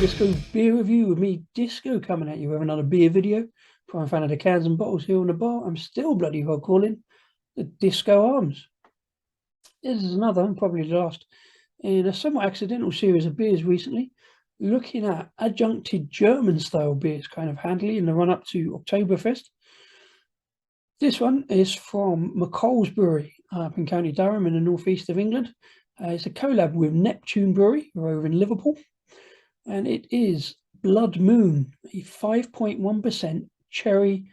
Disco beer review with me, Disco, coming at you with another beer video. Prime fan of the cans and bottles here on the bar. I'm still bloody hot calling the Disco Arms. This is another, and probably the last, in a somewhat accidental series of beers recently, looking at adjuncted German style beers, kind of handily in the run up to Oktoberfest. This one is from McColl's Brewery up in County Durham in the northeast of England. It's a collab with Neptune Brewery, over in Liverpool. And it is Blood Moon, a 5.1% Cherry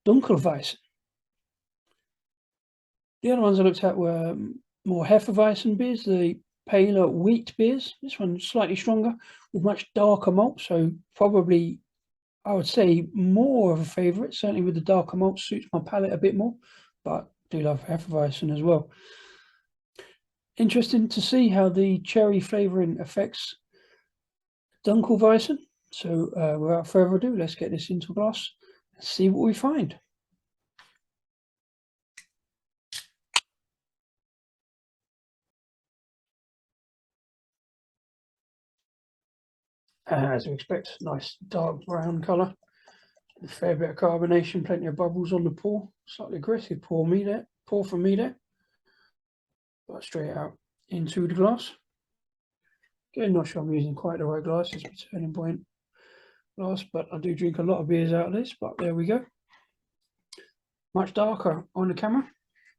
Dunkelweizen. The other ones I looked at were more Hefeweizen beers, the paler wheat beers. This one's slightly stronger with much darker malt, so probably I would say more of a favourite. Certainly with the darker malt suits my palate a bit more, but I do love Hefeweizen as well. Interesting to see how the cherry flavouring affects Dunkelweizen. So without further ado, let's get this into a glass and see what we find. As we expect, nice dark brown colour, a fair bit of carbonation, plenty of bubbles on the pour. Slightly aggressive pour from me there, but straight out into the glass. Again, not sure I'm using quite the right glass. It's a turning point glass, but I do drink a lot of beers out of this. But there we go. Much darker on the camera.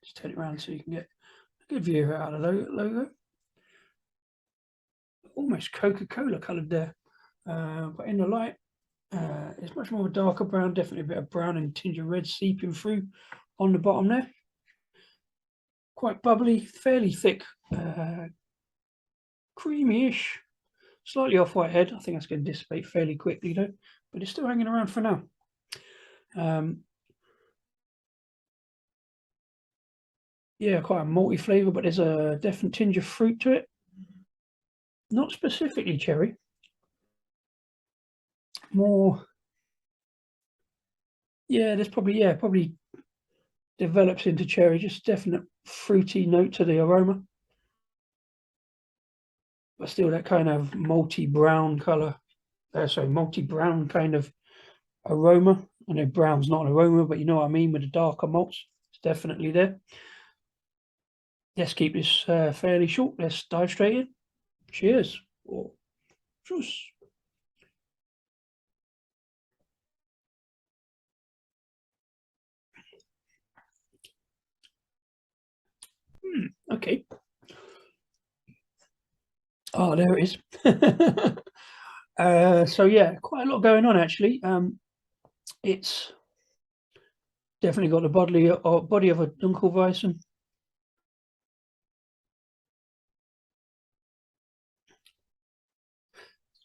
Just turn it around so you can get a good view of it out of the logo. Almost Coca-Cola coloured there, but in the light, it's much more of a darker brown. Definitely a bit of brown and tinge of red seeping through on the bottom there. Quite bubbly, fairly thick. Creamy-ish, slightly off-white head. I think that's going to dissipate fairly quickly though, but it's still hanging around for now. Yeah, quite a malty flavour, but there's a definite tinge of fruit to it. Not specifically cherry. More, yeah, there's probably develops into cherry. Just definite fruity note to the aroma. But still that kind of malty brown colour, malty brown kind of aroma. I know brown's not an aroma, but you know what I mean with the darker malts. It's definitely there. Let's keep this fairly short. Let's dive straight in. Cheers. Or cheers. Okay. Oh, there it is. So yeah, quite a lot going on actually. It's definitely got the body of a Dunkelweizen.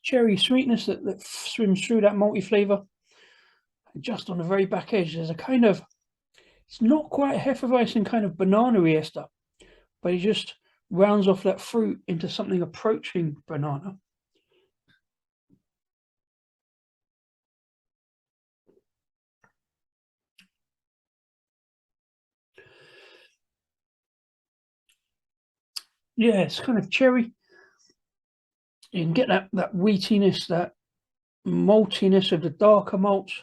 Cherry sweetness that swims through that malty flavour. Just on the very back edge, there's a kind of, it's not quite Hefeweizen kind of banana-y ester, but it just rounds off that fruit into something approaching banana. Yeah, it's kind of cherry. You can get that wheatiness, that maltiness of the darker malts,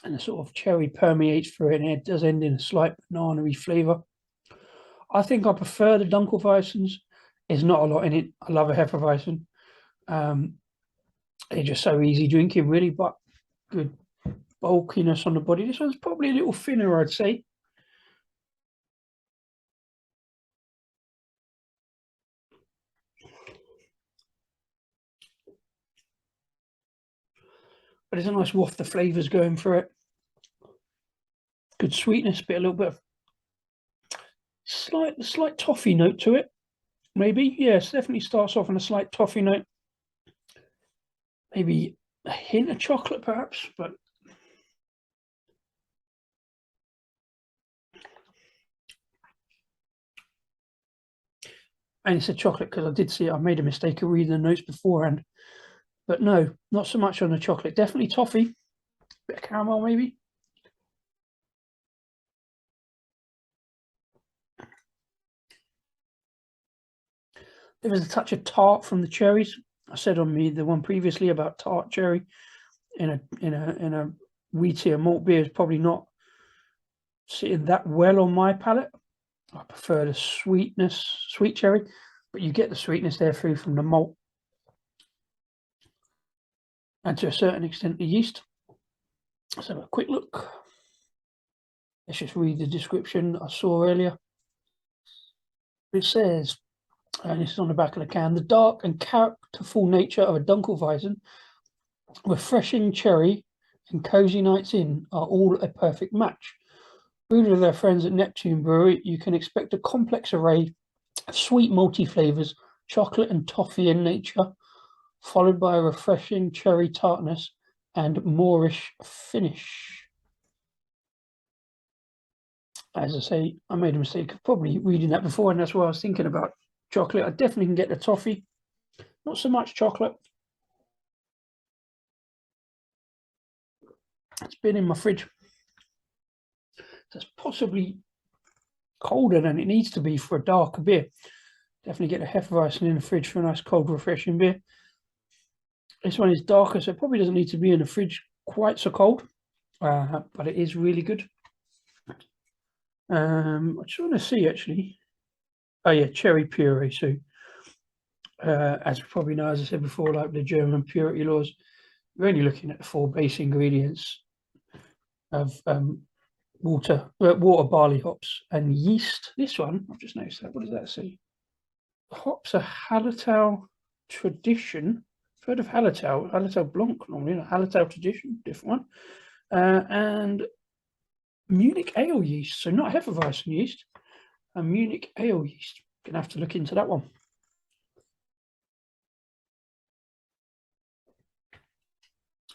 and the sort of cherry permeates through it, and it does end in a slight banana-y flavour. I think I prefer the Dunkelweizens. There's not a lot in it. I love a Hefeweizen. They're just so easy drinking, really, but good bulkiness on the body. This one's probably a little thinner, I'd say. But there's a nice waft of flavours going through it. Good sweetness, a little bit of slight toffee note to it. Maybe, yes, definitely starts off on a slight toffee note. Maybe a hint of chocolate, perhaps, but and it's a chocolate because I did see it. I made a mistake of reading the notes beforehand, but no, not so much on the chocolate. Definitely toffee, bit of caramel, maybe. There was a touch of tart from the cherries, I said on the one previously about tart cherry in a wheatier malt beer is probably not sitting that well on my palate. I prefer the sweet cherry, but you get the sweetness there through from the malt and to a certain extent the yeast. Let's have a quick look. Let's just read the description I saw earlier. It says, and this is on the back of the can, the dark and characterful nature of a Dunkelweizen, refreshing cherry and cozy nights in are all a perfect match. Brewed with their friends at Neptune Brewery, you can expect a complex array of sweet malty flavours, chocolate and toffee in nature, followed by a refreshing cherry tartness and Moorish finish. As I say, I made a mistake of probably reading that before, and that's why I was thinking about chocolate. I definitely can get the toffee, not so much chocolate. It's been in my fridge. That's possibly colder than it needs to be for a darker beer. Definitely get a Hefeweizen in the fridge for a nice cold, refreshing beer. This one is darker, so it probably doesn't need to be in the fridge quite so cold, but it is really good. I just want to see actually. Oh yeah, cherry puree. So, as you probably know, as I said before, like the German purity laws, you're only looking at the 4 base ingredients of water, barley, hops, and yeast. This one, I've just noticed that. What does that say? Hops are Hallertau Tradition. I've heard of Hallertau Blanc normally, not Hallertau Tradition, different one. And Munich ale yeast, so not Hefeweizen yeast, and Munich ale yeast. Gonna have to look into that one.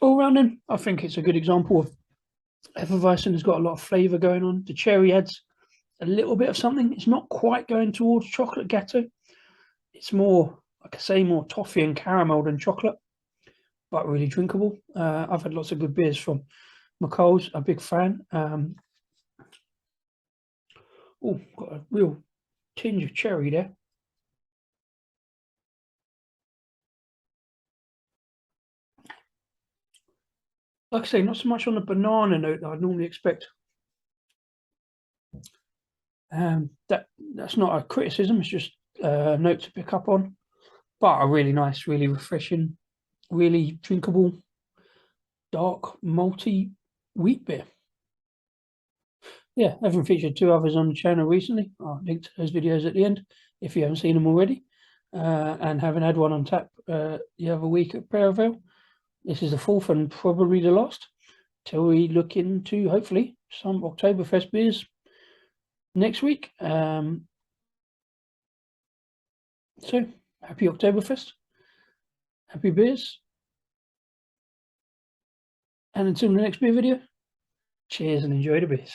All round then, I think it's a good example of Hefeweizen has got a lot of flavour going on. The cherry adds a little bit of something. It's not quite going towards chocolate gatto. It's more, like I say, more toffee and caramel than chocolate, but really drinkable. I've had lots of good beers from McColls, a big fan. Oh, got a real tinge of cherry there. Like I say, not so much on the banana note that I'd normally expect. That's not a criticism, it's just a note to pick up on. But a really nice, really refreshing, really drinkable, dark, malty wheat beer. Yeah, having featured 2 others on the channel recently. I'll link to those videos at the end if you haven't seen them already. And having had one on tap the other week at Brewery, this is the 4th and probably the last, till we look into, hopefully, some Oktoberfest beers next week. So, happy Oktoberfest, happy beers, and until the next beer video, cheers and enjoy the beers.